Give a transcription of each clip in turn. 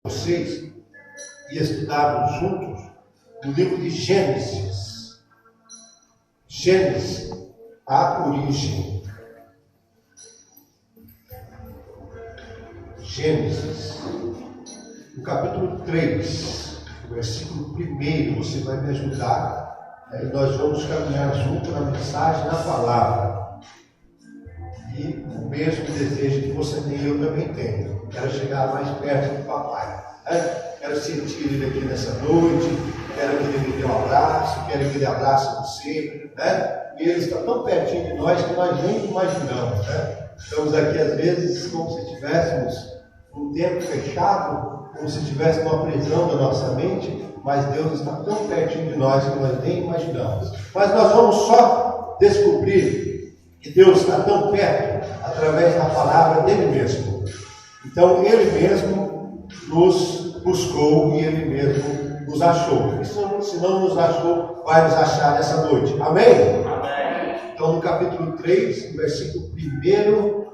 vocês e estudarmos juntos o livro de Gênesis. Gênesis, a origem. Gênesis, no capítulo 3, versículo 1, você vai me ajudar. Aí nós vamos caminhar junto na mensagem, na palavra. E o mesmo desejo que você tem, eu também tenho. Quero chegar mais perto do papai. Quero sentir ele aqui nessa noite. Quero que ele me dê um abraço. Quero que ele abrace você. E ele está tão pertinho de nós que nós nem imaginamos. Estamos aqui às vezes como se estivéssemos num tempo fechado, como se estivéssemos numa prisão da nossa mente. Mas Deus está tão pertinho de nós que nós nem imaginamos. Mas nós vamos só descobrir que Deus está tão perto através da palavra dele mesmo. Então ele mesmo nos buscou e ele mesmo nos achou. E se não nos achou, vai nos achar nessa noite. Amém? Amém. Então no capítulo 3, no versículo 1,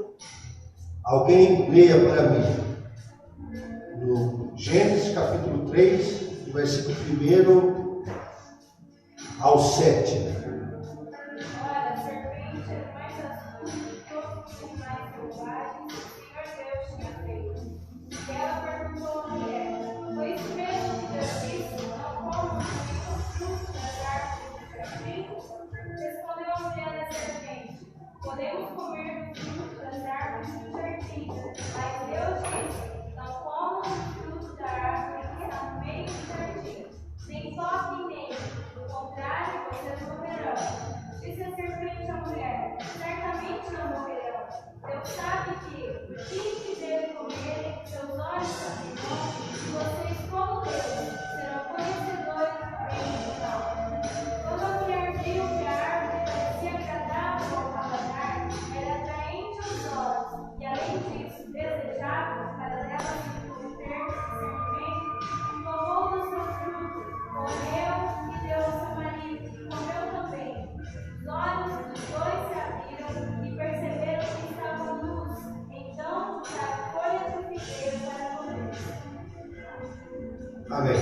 alguém leia para mim. No Gênesis capítulo 3, do versículo 1 ao 7. Podemos comer do fruto das árvores do jardim, mas Deus disse: não comam do fruto da árvore que está no meio do jardim, nem toquem nele, do contrário, vocês morrerão. Disse a serpente à mulher: certamente não morrerão. Deus sabe que, o dia que dele comerem, seus olhos abrirão, e vocês, como Deus, serão conhecedores do bem e do mal. Quando a mulher viu que a árvore parecia agradável ao paladar, era atraente aos olhos, e além disso, desejável para dela se obter discernimento, tomou do seu fruto, comeu e deu ao seu marido, que comeu também. Os olhos dos dois se abriram e perceberam que estavam nus, então tiraram folhas do figueiro para comer. Amém.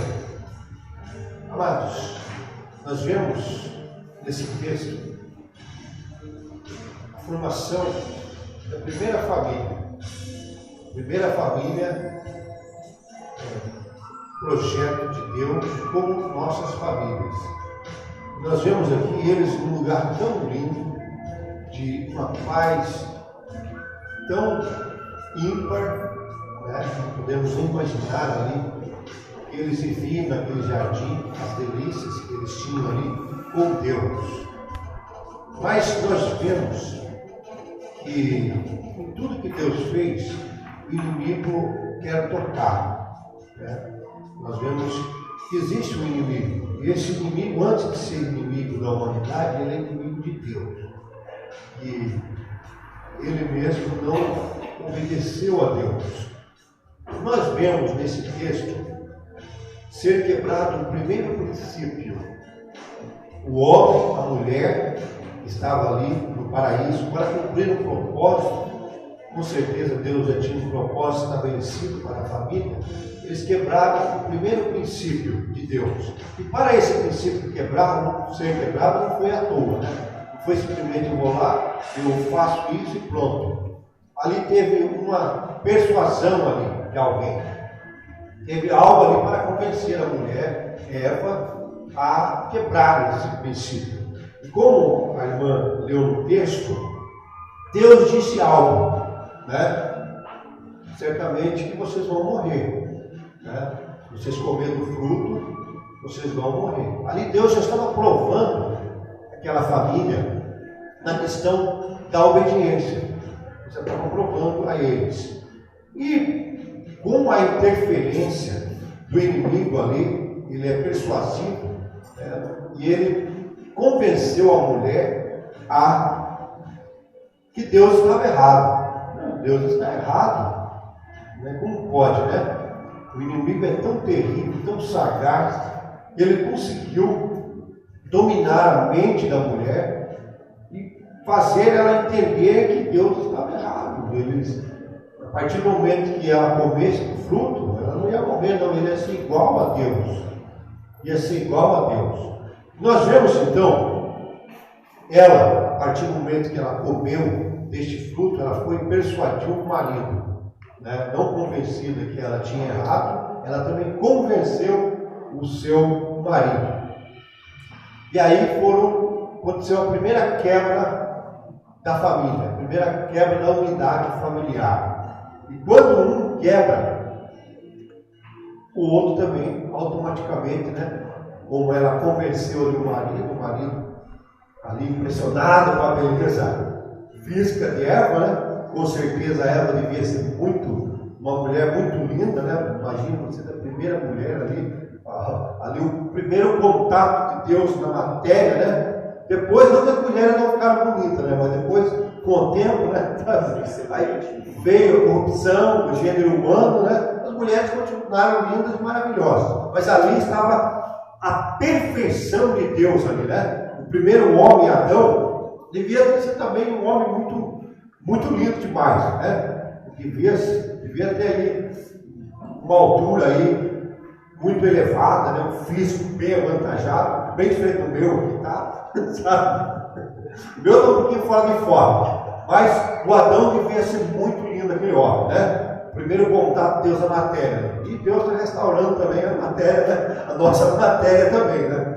Amados, nós vemos nesse texto a formação da primeira família. Primeira família, projeto de Deus como nossas famílias. Nós vemos aqui eles num lugar tão lindo, de uma paz tão ímpar, não podemos nem imaginar ali. Eles viviam naquele jardim, as delícias que eles tinham ali com Deus. Mas nós vemos que em tudo que Deus fez, o inimigo quer tocar. Nós vemos que existe um inimigo. E esse inimigo, antes de ser inimigo da humanidade, ele é inimigo de Deus. E ele mesmo não obedeceu a Deus. Nós vemos nesse texto ser quebrado o primeiro princípio. O homem, a mulher, estava ali no paraíso para cumprir um propósito. Com certeza Deus já tinha um propósito estabelecido para a família. Eles quebraram o primeiro princípio de Deus. E para esse princípio ser quebrado, não foi à toa. Não foi simplesmente eu vou lá, eu faço isso e pronto. Ali teve uma persuasão ali de alguém. Teve algo ali para convencer a mulher, Eva, a quebrar esse princípio. E como a irmã leu no texto, Deus disse algo, certamente que vocês vão morrer. Se vocês comerem do fruto, vocês vão morrer. Ali Deus já estava provando aquela família na questão da obediência. Já estava provando a eles. E com a interferência do inimigo ali, ele é persuasivo, e ele convenceu a mulher a que Deus estava errado. Não, Deus está errado. Como pode, O inimigo é tão terrível, tão sagaz, que ele conseguiu dominar a mente da mulher e fazer ela entender que Deus estava errado. A partir do momento que ela comesse do fruto, ela não ia morrer. não, ele ia ser igual a Deus. Ia ser igual a Deus. Nós vemos então, ela, a partir do momento que ela comeu deste fruto, ela foi e persuadiu o marido, né? Não convencida que ela tinha errado, ela também convenceu o seu marido. E aí aconteceu a primeira quebra da família, a primeira quebra da unidade familiar. E quando um quebra, o outro também, automaticamente, né? Como ela convenceu o marido ali impressionado com a beleza física de Eva, né? Com certeza Eva devia ser uma mulher muito linda, né? Imagina você da primeira mulher ali o primeiro contato de Deus na matéria, né? Depois não que as mulheres não ficaram bonitas, né? Mas depois, com o tempo, né? Aí veio a corrupção do gênero humano, né? As mulheres continuaram lindas e maravilhosas. Mas ali estava a perfeição de Deus ali, né? O primeiro homem, Adão, devia ser também um homem muito, muito lindo demais, né? Devia ter ali uma altura aí muito elevada, né? Um físico bem avantajado, bem diferente do meu aqui, tá? Sabe? O meu está um pouquinho fora de forma, mas o Adão devia ser muito lindo aquele homem, né? Primeiro contato de Deus na matéria. E Deus está restaurando também a matéria, né? A nossa matéria também, né?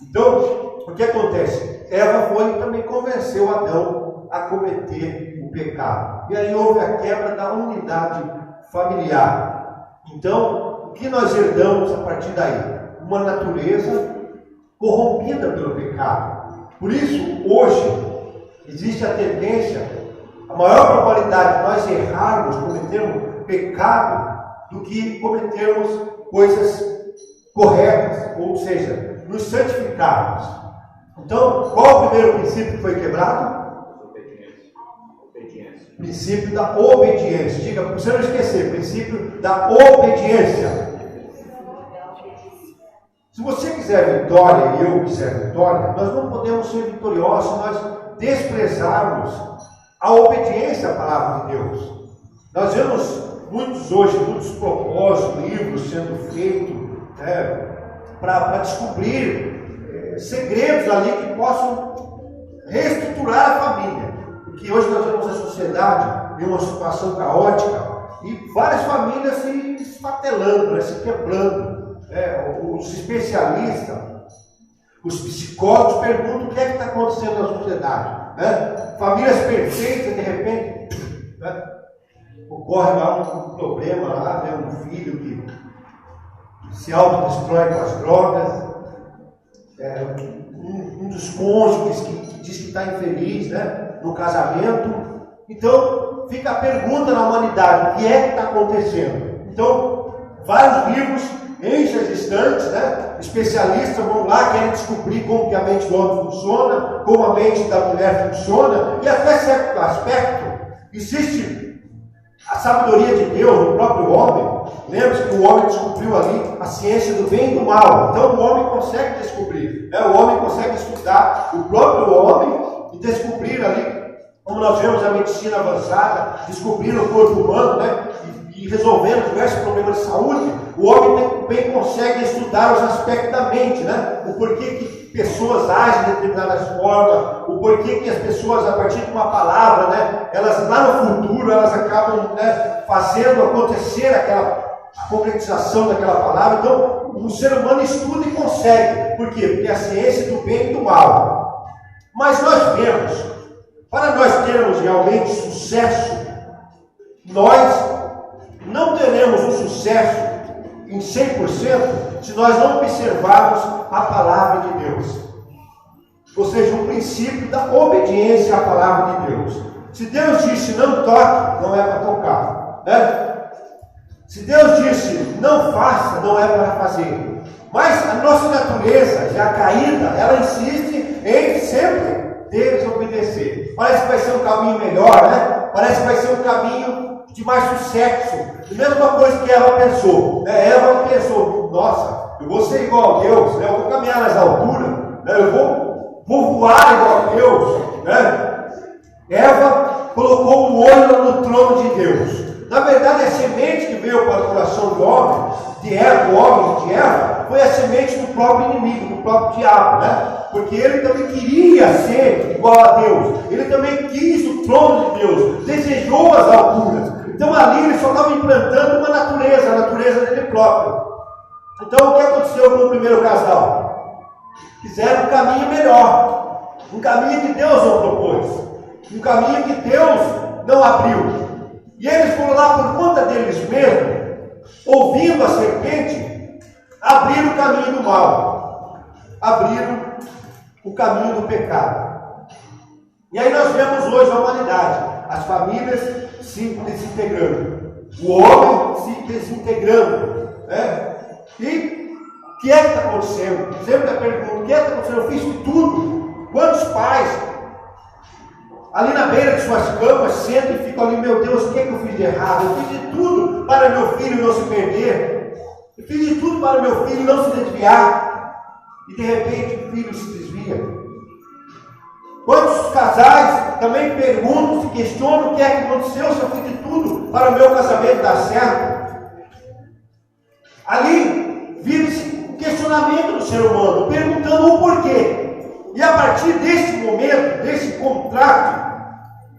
Então, o que acontece? Eva foi e também convenceu Adão a cometer o pecado. E aí houve a quebra da unidade familiar. Então, o que nós herdamos a partir daí? Uma natureza corrompida pelo pecado. Por isso, hoje, existe a tendência, a maior probabilidade de nós errarmos, cometermos pecado, do que cometermos coisas corretas, ou seja, nos santificarmos. Então, qual o primeiro princípio que foi quebrado? Obediência. Princípio da obediência. Diga, para você não esquecer, princípio da obediência. Se você quiser vitória e eu quiser vitória, nós não podemos ser vitoriosos se nós desprezarmos a obediência à palavra de Deus. Nós vemos muitos propósitos, livros sendo feitos, né, para descobrir segredos ali que possam reestruturar a família. Porque hoje nós vemos a sociedade em uma situação caótica e várias famílias se esfatelando, né, se quebrando. Os especialistas, os psicólogos perguntam o que é que está acontecendo na sociedade. Né? Famílias perfeitas, de repente, né? Ocorre lá um problema, lá, né? Um filho que se autodestrói com as drogas, um dos cônjuges que diz que está infeliz, né? No casamento. Então, fica a pergunta na humanidade: o que é que está acontecendo? Então, vários livros enchem as estantes, né? Especialistas vão lá, querem descobrir como que a mente do homem funciona, como a mente da mulher funciona, e até certo aspecto existe a sabedoria de Deus no próprio homem. Lembra-se que o homem descobriu ali a ciência do bem e do mal. Então o homem consegue descobrir, né? O homem consegue estudar o próprio homem e descobrir ali, como nós vemos a medicina avançada, descobrir o corpo humano, né? E resolvendo diversos problemas de saúde. O homem também consegue estudar os aspectos da mente, né? O porquê que pessoas agem de determinadas formas, o porquê que as pessoas, a partir de uma palavra, né? Elas lá no futuro, elas acabam, né, fazendo acontecer a concretização daquela palavra. Então, o ser humano estuda e consegue. Por quê? Porque é a ciência do bem e do mal. Mas nós vemos, para nós termos realmente sucesso, nós não teremos um sucesso em 100% se nós não observarmos a palavra de Deus. Ou seja, o princípio da obediência à palavra de Deus. Se Deus disse não toque, não é para tocar, né? Se Deus disse não faça, não é para fazer. Mas a nossa natureza, já caída, ela insiste em sempre desobedecer. Parece que vai ser um caminho melhor, né? Parece que vai ser um caminho de mais sucesso. A mesma coisa que Eva pensou, né? Eva pensou: nossa, eu vou ser igual a Deus, né? Eu vou caminhar nas alturas, né? Eu vou voar igual a Deus, né? Eva colocou o olho no trono de Deus. Na verdade, a semente que veio para o coração do homem de Eva, o homem de Eva, foi a semente do próprio inimigo, do próprio diabo, né? Porque ele também queria ser igual a Deus, ele também quis o trono de Deus, desejou as alturas. Então ali ele só estava implantando uma natureza, a natureza dele próprio. Então o que aconteceu com o primeiro casal? Fizeram um caminho melhor, um caminho que Deus não propôs, um caminho que Deus não abriu. E eles foram lá por conta deles mesmos, ouvindo a serpente, abriram o caminho do mal, abriram o caminho do pecado. E aí nós vemos hoje a humanidade, as famílias se desintegrando, o homem se desintegrando, né? E o que é que está acontecendo? Sempre a pergunta, o que é que está acontecendo? Eu fiz de tudo. Quantos pais ali na beira de suas camas sentam e ficam ali, meu Deus, o que é que eu fiz de errado? Eu fiz de tudo para meu filho não se perder, eu fiz de tudo para meu filho não se desviar, e de repente o filho se desvia. Quantos casais também perguntam, se questionam o que é que aconteceu, se eu fiz de tudo para o meu casamento dar certo? Ali vive-se o questionamento do ser humano, perguntando o porquê. E a partir desse momento, desse contrato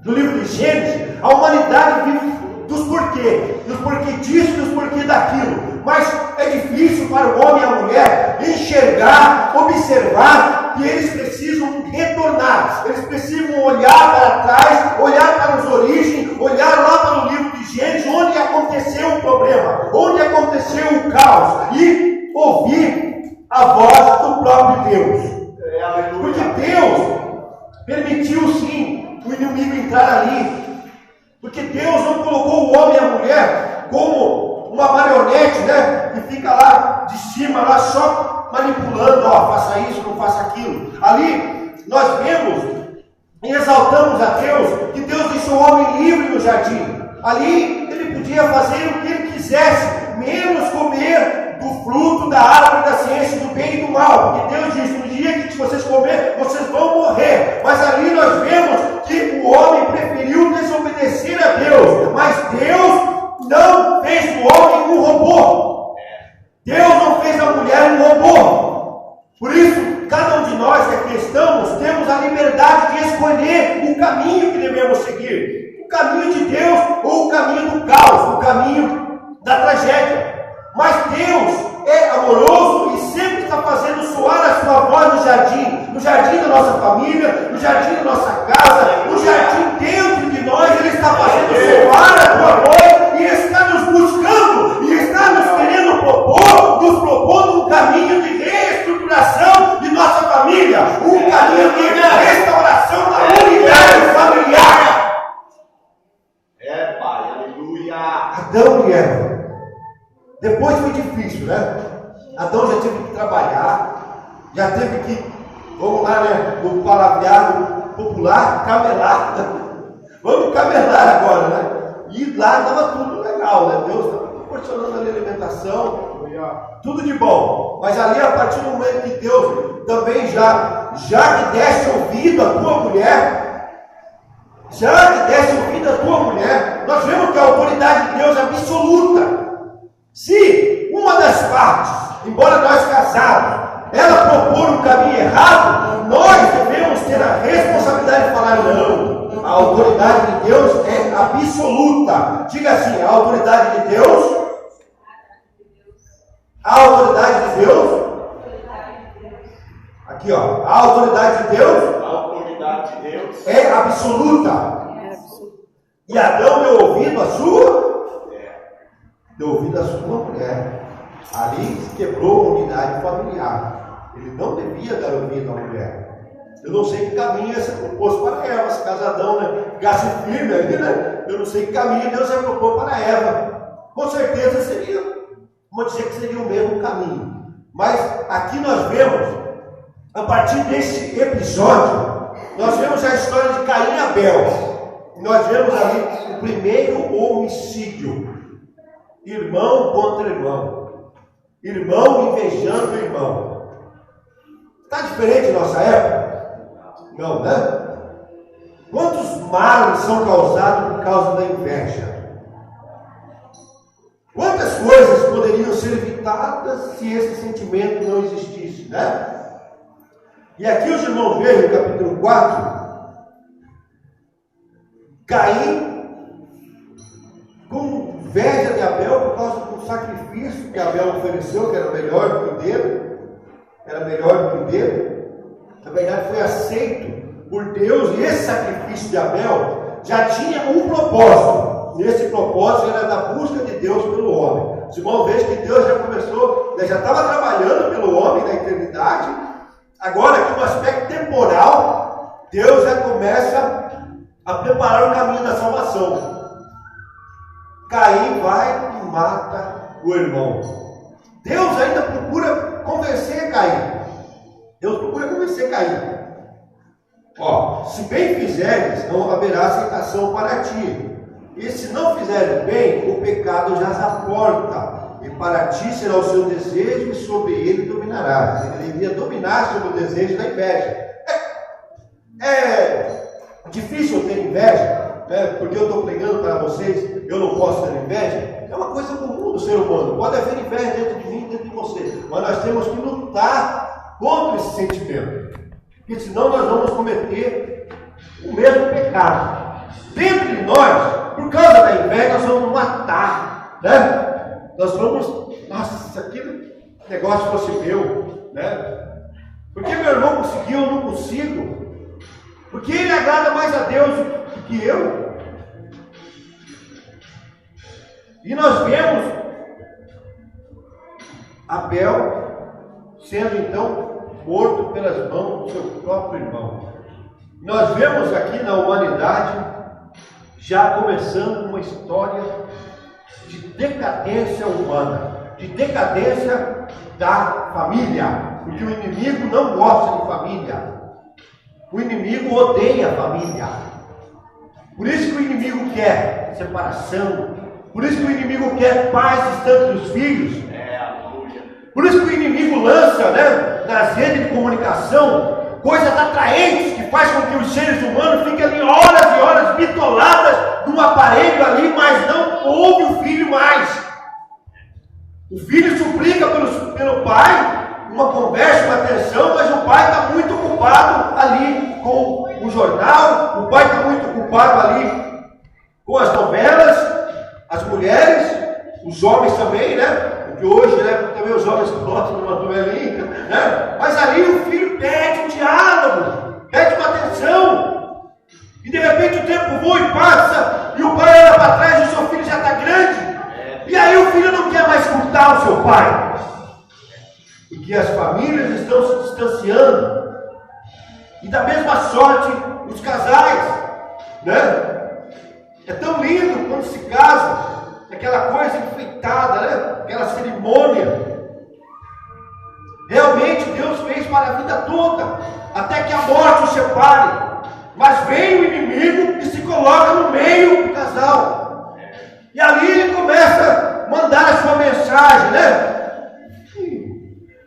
do livro de Gênesis, a humanidade vive dos porquê disso, dos porquê daquilo. Mas é difícil para o homem e a mulher enxergar, observar que eles precisam retornar, eles precisam olhar para trás, olhar para as origens, olhar lá para o livro de Gênesis, onde aconteceu o problema, onde aconteceu o caos, e ouvir a voz do próprio Deus. Porque Deus permitiu sim o inimigo entrar ali, porque Deus não colocou o homem e a mulher como uma marionete, né? E fica lá de cima, lá só manipulando, ó, faça isso, não faça aquilo. Ali nós vemos e exaltamos a Deus, que Deus deixou o homem livre no jardim. Ali ele podia fazer o que ele quisesse, menos comer do fruto da árvore da ciência do bem e do mal, porque Deus diz, no dia que vocês comerem, vocês vão morrer. Mas ali nós vemos que o homem preferiu desobedecer a Deus, mas Deus não fez do homem um robô, Deus não fez da mulher um robô. Por isso, cada um de nós que aqui estamos, temos a liberdade de escolher o caminho que devemos seguir, o caminho de Deus ou o caminho do caos, o caminho da tragédia. Mas Deus é amoroso e sempre está fazendo soar a sua voz no jardim da nossa família, no jardim da nossa casa, no jardim dentro de nós. Ele está fazendo soar a sua voz e está nos buscando, e está nos querendo nos propondo um caminho de reestruturação de nossa família, um caminho de restauração da unidade familiar. Pai, aleluia. Adão e Eva. Depois foi difícil, né? Adão já teve que trabalhar, já teve que, vamos lá, né? No palavreado popular, camelar. Vamos camelar agora, né? E lá estava tudo legal, né? Deus estava proporcionando ali alimentação, tudo de bom. Mas ali, a partir do momento que Deus também já que desse ouvido à tua mulher, nós vemos que a autoridade de Deus é absoluta. Se uma das partes, embora nós casados, ela propor um caminho errado, nós devemos ter a responsabilidade de falar não. A autoridade de Deus é absoluta. Diga assim, a autoridade de Deus, aqui ó, a autoridade de Deus é absoluta. E Adão deu ouvido à sua mulher. Ali se quebrou a unidade familiar. Ele não devia dar ouvido à mulher. Eu não sei que caminho Deus propôs para Eva, se casadão, né? Ficasse firme ali, né? Eu não sei que caminho Deus ia propor para Eva. Com certeza seria, vamos dizer que seria o mesmo caminho. Mas aqui nós vemos, a partir desse episódio, nós vemos a história de Caim e Abel. Nós vemos ali o primeiro homicídio. Irmão contra irmão, irmão invejando irmão. Está diferente da nossa época? Não, né? Quantos males são causados por causa da inveja? Quantas coisas poderiam ser evitadas se esse sentimento não existisse, né? E aqui os irmãos vejam no capítulo 4, Caim, com inveja de Abel por causa do sacrifício que Abel ofereceu, que era melhor do que o dele, na verdade foi aceito por Deus, e esse sacrifício de Abel já tinha um propósito. Esse propósito era da busca de Deus pelo homem. Os irmãos vejam que Deus já começou, já estava trabalhando pelo homem na eternidade. Agora, aqui no aspecto temporal, Deus já começa a preparar o caminho da salvação. Caim vai e mata o irmão. Deus ainda procura convencer Caim. Ó, se bem fizeres, não haverá aceitação para ti. E se não fizeres bem, o pecado jaz à porta, e para ti será o seu desejo, e sobre ele dominarás. Ele devia dominar sobre o desejo da inveja. É difícil ter inveja, né? Porque eu estou pregando para vocês, eu não posso ter inveja. É uma coisa comum do ser humano. Pode haver inveja dentro de mim, dentro de você, mas nós temos que lutar contra esse sentimento, porque senão nós vamos cometer o mesmo pecado. Dentro de nós, por causa da inveja, nós vamos matar, né? Nós vamos, nossa, se aquele negócio fosse meu, né? Porque meu irmão conseguiu, eu não consigo. Porque ele agrada mais a Deus do que eu. E nós vemos Abel sendo então morto pelas mãos do seu próprio irmão. Nós vemos aqui na humanidade já começando uma história de decadência humana, de decadência da família, porque o inimigo não gosta de família, o inimigo odeia a família, por isso que o inimigo quer separação, por isso que o inimigo quer paz distante dos filhos, por isso que o inimigo lança, né, nas redes de comunicação coisas atraentes que faz com que os seres humanos fiquem ali horas e horas bitoladas num aparelho ali, mas não ouve o filho mais. O filho suplica pelo pai uma conversa, uma atenção, mas o pai está muito ocupado ali com o jornal, o pai está muito ocupado ali com as novelas, as mulheres, os homens também, né? Porque hoje, né, também os homens gostam de uma novelinha, né? Mas ali o filho pede um diálogo, pede uma atenção, e de repente o tempo voa e passa, e o pai olha para trás e o seu filho já está grande, e aí o filho não quer mais escutar o seu pai, porque as famílias estão se distanciando, e da mesma sorte os casais, né? É tão lindo quando se casam, aquela coisa enfeitada, né? Aquela cerimônia. Realmente Deus fez para a vida toda, até que a morte os separe. Mas vem o inimigo e se coloca no meio do casal. E ali ele começa a mandar a sua mensagem, né?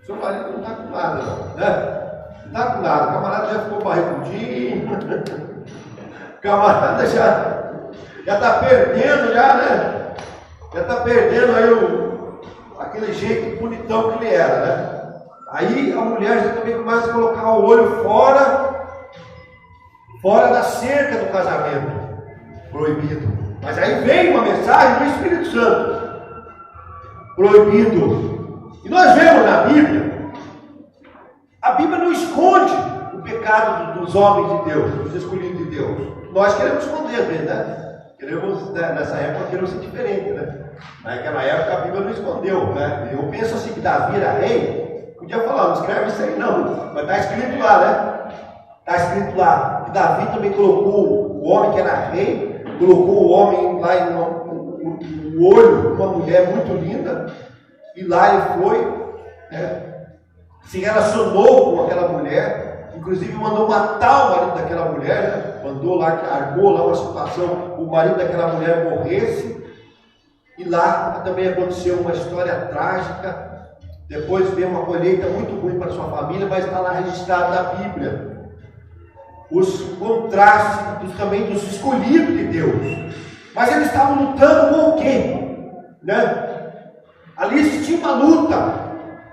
Seu marido não está com nada, não, né? Não está com nada. O camarada já ficou barrigudinho. O camarada já está perdendo, né? Já está perdendo aí aquele jeito bonitão que ele era, né? Aí a mulher já também começa a colocar o olho fora da cerca do casamento proibido. Mas aí vem uma mensagem do Espírito Santo: proibido. E nós vemos na Bíblia, a Bíblia não esconde o pecado dos homens de Deus, dos escolhidos de Deus. Nós queremos esconder, né? Nessa época queremos ser diferente, né? Naquela época a Bíblia não escondeu, né? Eu penso assim que Davi era rei, podia falar, não escreve isso aí não, mas está escrito lá, né? Está escrito lá que Davi também colocou o homem que era rei, colocou o homem lá em o olho de uma mulher muito linda, e lá ele foi, né? Se relacionou com aquela mulher, inclusive mandou matar o marido daquela mulher, né? Mandou lá, que armou lá uma situação, o marido daquela mulher morresse, e lá também aconteceu uma história trágica. Depois veio uma colheita muito ruim para sua família, mas está lá registrado na Bíblia os contrastes também dos escolhidos de Deus. Mas eles estavam lutando com o quê? Né? Ali existia uma luta,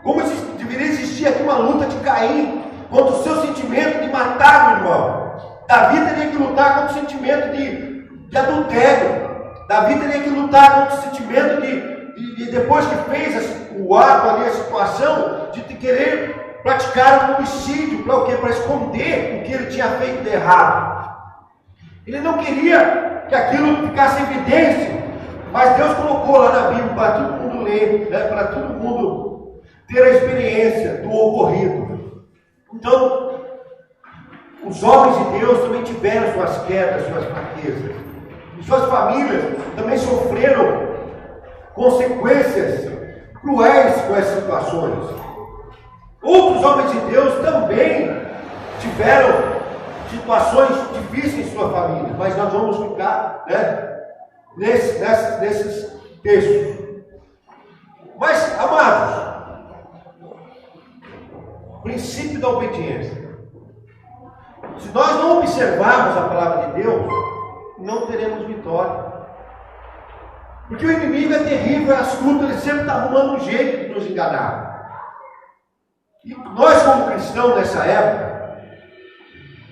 como deveria existir aqui uma luta de Caim contra o seu sentimento de matar o irmão. Davi teria que lutar contra o sentimento de adultério. Davi teria que lutar contra o sentimento de depois que fez o ato ali, a situação, de querer praticar um homicídio. Para o quê? Para esconder o que ele tinha feito de errado. Ele não queria que aquilo ficasse em evidência, mas Deus colocou lá na Bíblia para todo mundo ler, né? Para todo mundo ter a experiência do ocorrido. Então, os homens de Deus também tiveram suas quedas, suas fraquezas. E suas famílias também sofreram consequências cruéis com essas situações. Outros homens de Deus também tiveram situações difíceis em sua família, mas nós vamos ficar, né, nesses textos. Mas, amados, princípio da obediência. Se nós não observarmos a palavra de Deus, não teremos vitória. Porque o inimigo é terrível, é astuto, ele sempre está arrumando um jeito de nos enganar. E nós, como cristãos nessa época,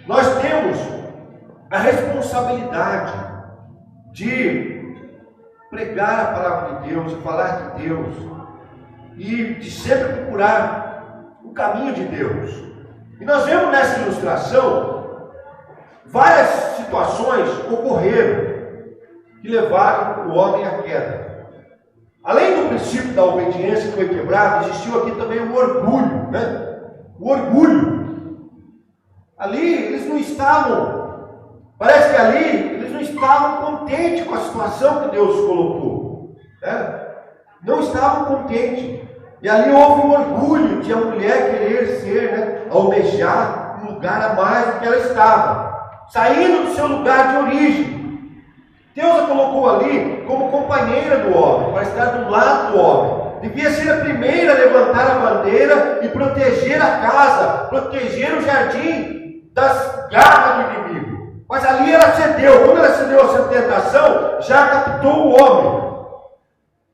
nós temos a responsabilidade de pregar a palavra de Deus, de falar de Deus, e de sempre procurar o caminho de Deus. E nós vemos nessa ilustração várias situações ocorreram que levaram o homem à queda. Além do princípio da obediência que foi quebrado, existiu aqui também o orgulho, né? O orgulho. Ali eles não estavam, parece que ali eles não estavam contentes com a situação que Deus colocou, né? Não estavam contentes. E ali houve um orgulho de a mulher querer ser, né, almejar um lugar a mais do que ela estava, saindo do seu lugar de origem. Deus a colocou ali como companheira do homem, para estar do lado do homem. Devia ser a primeira a levantar a bandeira e proteger a casa, proteger o jardim das garras do inimigo. Mas ali ela cedeu. Quando ela cedeu a sua tentação, já captou o homem.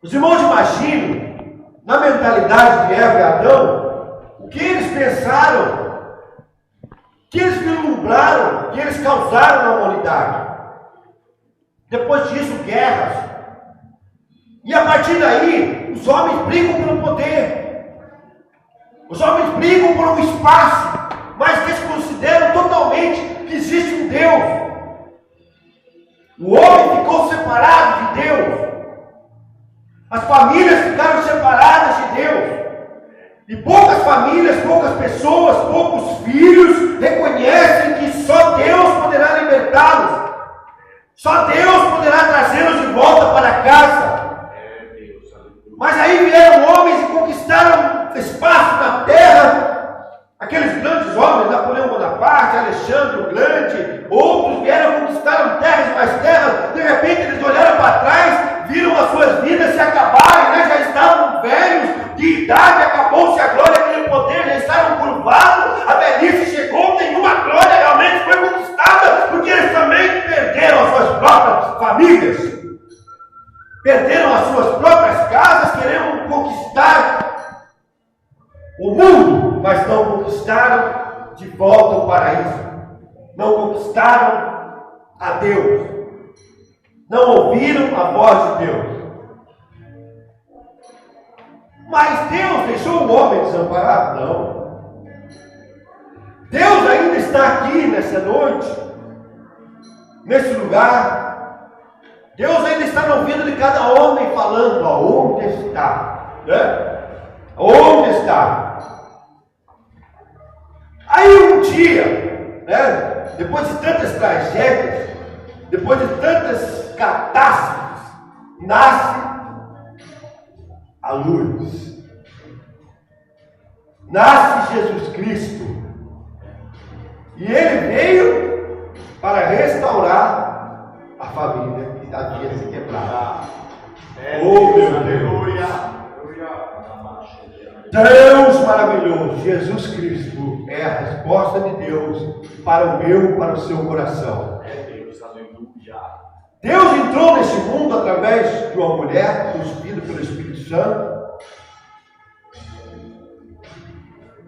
Os irmãos imaginam, na mentalidade de Eva e Adão, o que eles pensaram, o que eles vislumbraram, o que eles causaram na humanidade. Depois disso, guerras. E a partir daí, os homens brigam pelo poder. Os homens brigam por um espaço, mas desconsideram totalmente que existe um Deus. O homem ficou separado de Deus. As famílias ficaram separadas de Deus. E poucas famílias, poucas pessoas, poucos filhos reconhecem que só Deus poderá libertá-los. Só Deus poderá trazê-los de volta para casa. Mas aí vieram homens e conquistaram espaço na terra. Aqueles grandes homens, Napoleão Bonaparte, Alexandre o Grande, outros vieram, conquistaram terras e mais terras. De repente eles olharam para trás, viram as suas vidas se acabarem, né? Já estavam velhos, de idade, acabou-se a glória, aquele poder, já estavam curvados, a velhice chegou, nenhuma glória realmente foi conquistada, porque eles também perderam as suas próprias famílias, perderam as suas próprias casas, querendo conquistar o mundo, mas não conquistaram de volta o paraíso, não conquistaram a Deus, não ouviram a voz de Deus. Mas Deus deixou o homem desamparado? Não. Deus ainda está aqui nessa noite, nesse lugar. Deus ainda está no ouvido de cada homem falando, aonde está? Né? Onde está? Aí um dia, né, depois de tantas tragédias, depois de tantas catástrofes, nasce a luz. Nasce Jesus Cristo. E Ele veio para restaurar a família que havia se quebrado. Oh, meu Deus! Deus maravilhoso, Jesus Cristo é a resposta de Deus para o meu, para o seu coração. Deus entrou nesse mundo através de uma mulher, constituída pelo Espírito Santo,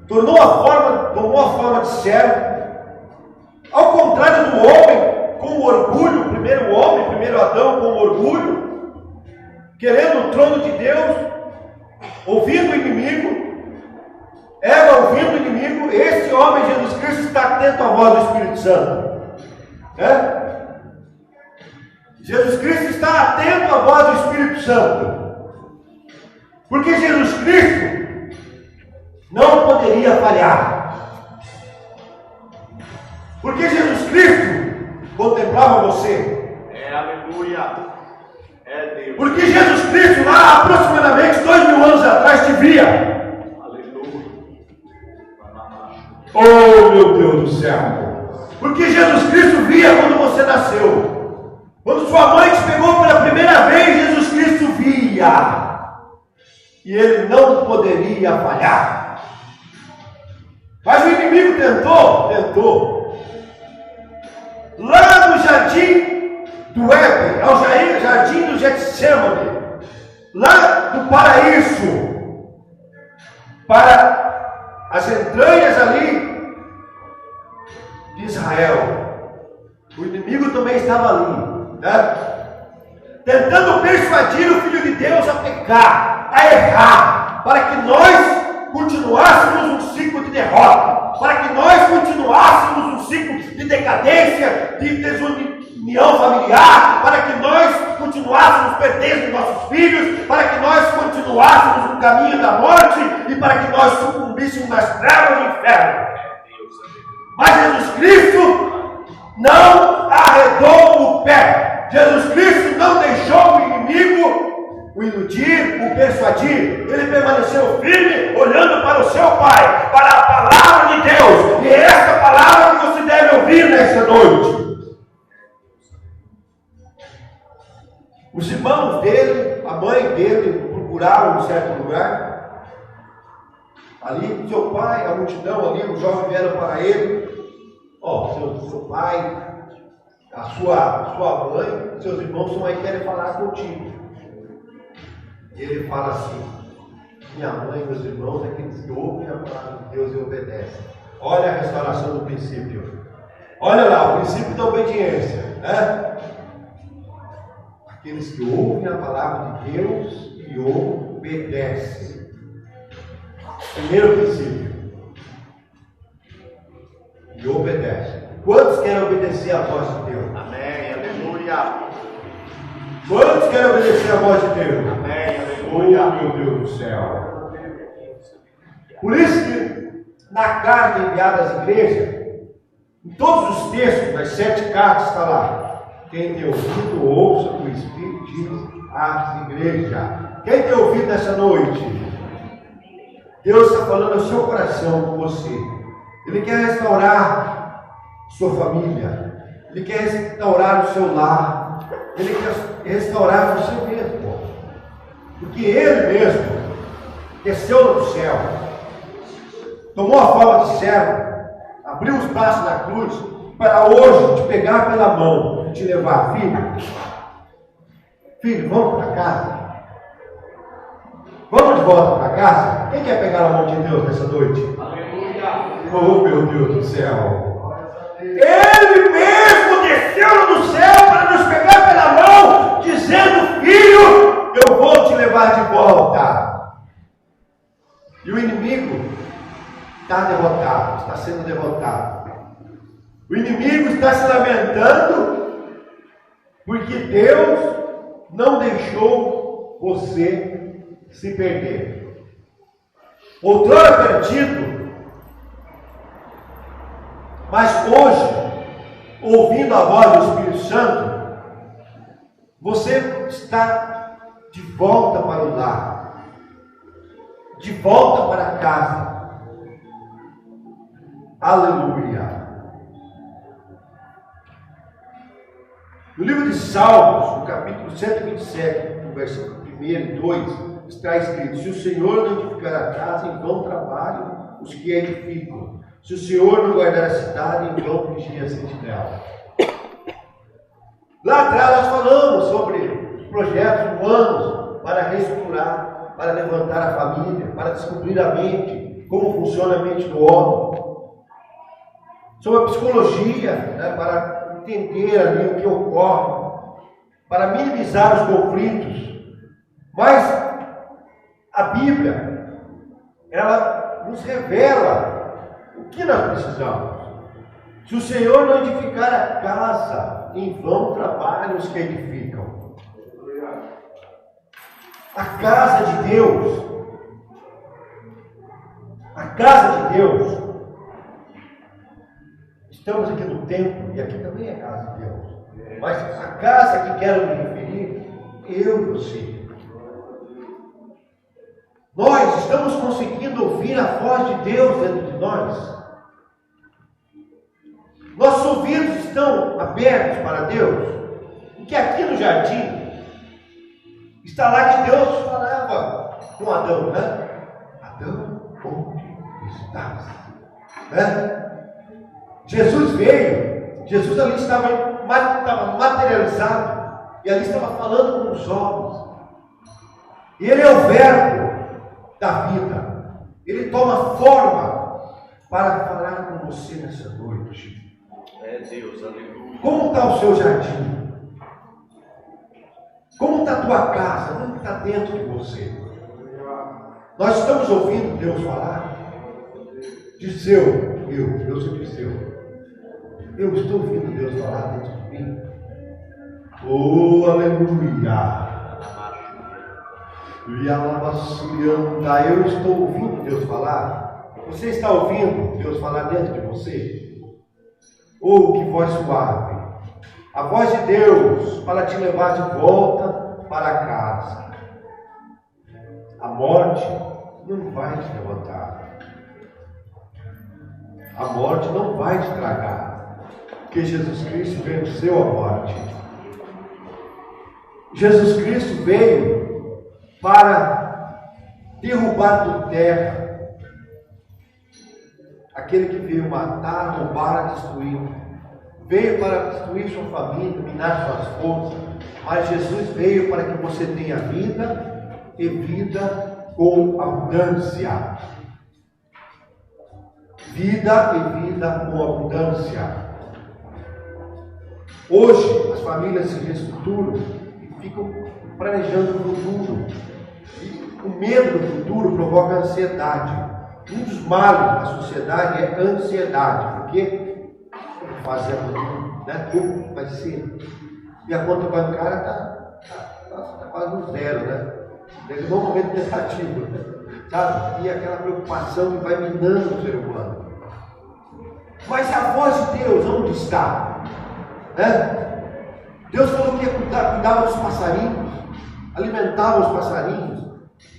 tomou a forma de servo, ao contrário do homem, com orgulho, o primeiro Adão, com orgulho, querendo o trono de Deus, ouvindo o inimigo, Eva ouvindo o inimigo. Esse homem, Jesus Cristo, está atento à voz do Espírito Santo, né? Jesus Cristo está atento à voz do Espírito Santo, porque Jesus Cristo não poderia falhar, porque Jesus Cristo contemplava você. Aleluia. É Deus. Porque Jesus Cristo, lá aproximadamente 2000 anos atrás, te via. Aleluia. Oh, meu Deus do céu. Porque Jesus Cristo via quando você nasceu. Quando sua mãe te pegou pela primeira vez, Jesus Cristo via. E ele não poderia falhar. Mas o inimigo tentou. Lá no jardim do Éden, ao jardim do Getsemane, lá do paraíso, para as entranhas ali de Israel. O inimigo também estava ali, né? Tentando persuadir o Filho de Deus a pecar, a errar, para que nós continuássemos um ciclo de derrota, para que nós continuássemos um ciclo de decadência, de desunião familiar, para que nós continuássemos perdendo nossos filhos, para que nós continuássemos no caminho da morte e para que nós sucumbíssemos nas trevas do inferno. Mas Jesus Cristo não arredou o pé. Jesus Cristo não deixou o inimigo o iludir, o persuadir. Ele permaneceu firme, olhando para o seu Pai, para a palavra de Deus. E é essa palavra que você deve ouvir nesta noite. Os irmãos dele, a mãe dele, procuraram um certo lugar. Ali, seu pai, a multidão ali, os jovens vieram para ele. Seu pai, a sua mãe, seus irmãos estão aí, querem falar contigo. E ele fala assim: minha mãe e meus irmãos, aqueles que ouvem a palavra de Deus e obedecem. Olha a restauração do princípio. Olha lá, o princípio da obediência, né? Aqueles que ouvem a palavra de Deus e obedecem. Primeiro princípio. E obedecem. Quantos querem obedecer a voz de Deus? Amém. Aleluia. Quantos querem obedecer a voz de Deus? Amém. Aleluia. Oh, meu Deus do céu. Por isso que na carta enviada às igrejas, em todos os textos, das 7 cartas está lá: quem tem ouvido, ouça o que o Espírito diz às igrejas. Quem tem ouvido nessa noite? Deus está falando ao seu coração com você. Ele quer restaurar sua família. Ele quer restaurar o seu lar. Ele quer restaurar você mesmo. Porque Ele mesmo desceu do céu, tomou a forma de servo, abriu os braços na cruz, para hoje te pegar pela mão e te levar. Filho, vamos para casa. Vamos de volta para casa. Quem quer pegar a mão de Deus nessa noite? Aleluia. Oh, meu Deus do céu. Ele mesmo desceu do céu para nos pegar pela mão, dizendo: filho, eu vou te levar de volta. E o inimigo está derrotado, está sendo derrotado. O inimigo está se lamentando porque Deus não deixou você se perder. Outrora perdido, mas hoje, ouvindo a voz do Espírito Santo, você está de volta para o lar, de volta para casa. Aleluia. No livro de Salmos, no capítulo 127, no versículo 1 e 2, está escrito: se o Senhor não edificar a casa, em vão trabalham os que a edificam. Se o Senhor não guardar a cidade, em vão vigia a sentinela. Lá atrás nós falamos sobre os projetos humanos para reestruturar, para levantar a família, para descobrir a mente, como funciona a mente do homem, sobre a psicologia, né, para entender ali o que ocorre, para minimizar os conflitos. Mas a Bíblia, ela nos revela o que nós precisamos. Se o Senhor não edificar a casa, em vão trabalham os que edificam. A casa de Deus, estamos aqui no templo, e aqui também é a casa de Deus, mas a casa que quero me referir, eu e você. Nós estamos conseguindo ouvir a voz de Deus dentro de nós. Nossos ouvidos estão abertos para Deus. Porque aqui no jardim, está lá que Deus falava com Adão, né? Adão, onde estás? Né? Jesus veio, Jesus ali estava materializado, e ali estava falando com os homens. E Ele é o verbo da vida. Ele toma forma para falar com você nessa noite. É Deus, aleluia. Como está o seu jardim? Como está a tua casa? Como está dentro de você? Nós estamos ouvindo Deus falar? Disseu, eu sou Disseu. Eu estou ouvindo Deus falar dentro de mim. Oh, aleluia! Eu estou ouvindo Deus falar. Você está ouvindo Deus falar dentro de você? Oh, que voz suave! A voz de Deus para te levar de volta para casa. A morte não vai te levantar. A morte não vai te tragar. Porque Jesus Cristo venceu a morte. Jesus Cristo veio para derrubar do terra aquele que veio matar, roubar, destruir. Veio para destruir sua família, minar suas forças. Mas Jesus veio para que você tenha vida e vida com abundância. Vida e vida com abundância. Hoje as famílias se reestruturam e ficam planejando o futuro. E o medo do futuro provoca ansiedade. Um dos males da sociedade é a ansiedade, porque fazer amanhã, né? Como vai ser? E a conta bancária está quase no zero, né? Desde um momento negativo, né? Sabe? E aquela preocupação que vai minando o ser humano. Mas a voz de Deus, onde está? Né? Deus falou que ia cuidava dos passarinhos, alimentava os passarinhos.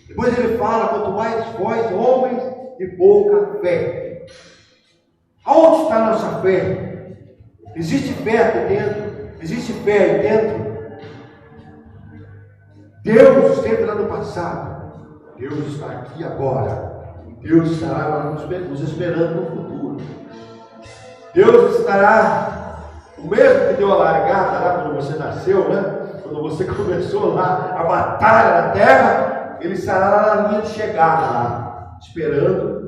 Depois ele fala, quanto mais vós, homens de pouca fé. Aonde está a nossa fé? Existe fé aqui dentro? Existe fé aí dentro? Deus esteve lá no passado. Deus está aqui agora. Deus estará lá nos esperando no futuro. Deus estará, o mesmo que deu a largada lá quando você nasceu, né? Quando você começou lá a batalha na terra, Ele estará lá na linha de chegada lá, esperando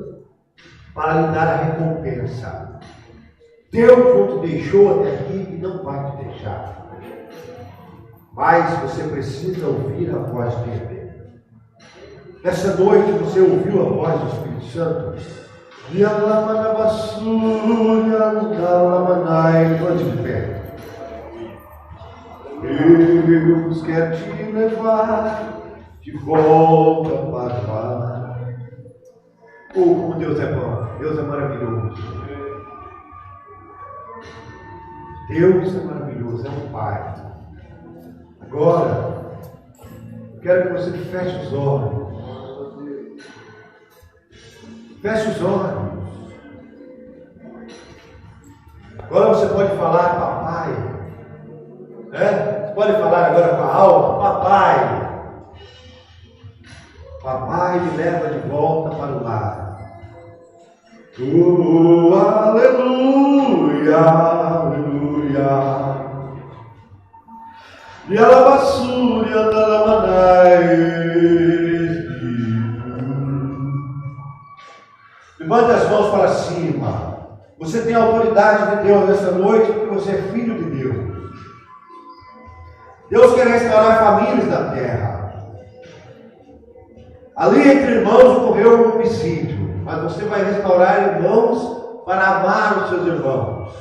para lhe dar a recompensa. Deus não te deixou até aqui e não vai te deixar. Mas você precisa ouvir a voz dele. Nessa noite você ouviu a voz do Espírito Santo? Levante de pé. Deus quer te levar de volta para lá. Oh, como Deus é bom, Deus é maravilhoso. Deus é maravilhoso, é um Pai. Agora, quero que você feche os olhos. Feche os olhos. Agora você pode falar, papai. Né? Você pode falar agora com a alma, papai. Papai me leva de volta para o lar. Aleluia, aleluia. E a lavassúria da lamanai. Levante as mãos para cima. Você tem a autoridade de Deus nessa noite porque você é filho de Deus. Deus quer restaurar famílias da terra. Ali entre irmãos ocorreu um homicídio, mas você vai restaurar irmãos para amar os seus irmãos.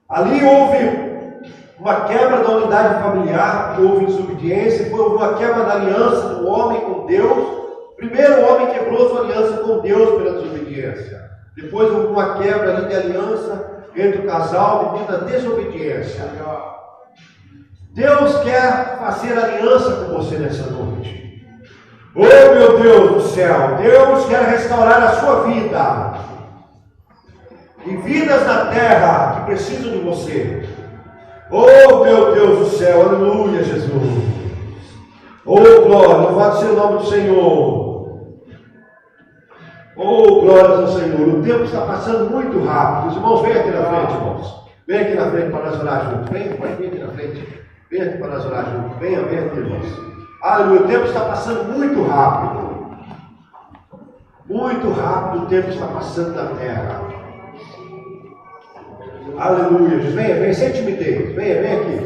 Ali houve uma quebra da unidade familiar, houve desobediência, houve uma quebra da aliança do homem com Deus. Primeiro o homem quebrou sua aliança com Deus pela desobediência. Depois houve uma quebra ali de aliança entre o casal devido à desobediência. Deus quer fazer aliança com você nessa noite. Oh meu Deus do céu, Deus quer restaurar a sua vida. E vidas na terra que precisam de você. Oh meu Deus do céu, aleluia Jesus. Oh glória, louvado seja o nome do Senhor. Oh glória ao Senhor. O tempo está passando muito rápido. Os irmãos, venham aqui na frente, irmãos. Venham aqui na frente para nós orar juntos. Vem aqui na frente. Venha aqui para nós orar juntos. Venha aqui, irmãos. Aleluia, o tempo está passando muito rápido. Muito rápido o tempo está passando na terra. Aleluia. Venha, sem timidez. Venha aqui,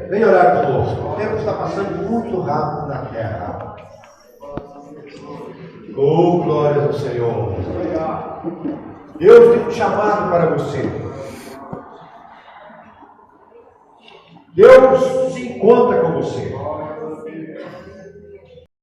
venha orar conosco. O tempo está passando muito rápido na terra. Oh, glória ao Senhor. Deus tem um chamado para você. Deus se encontra com você.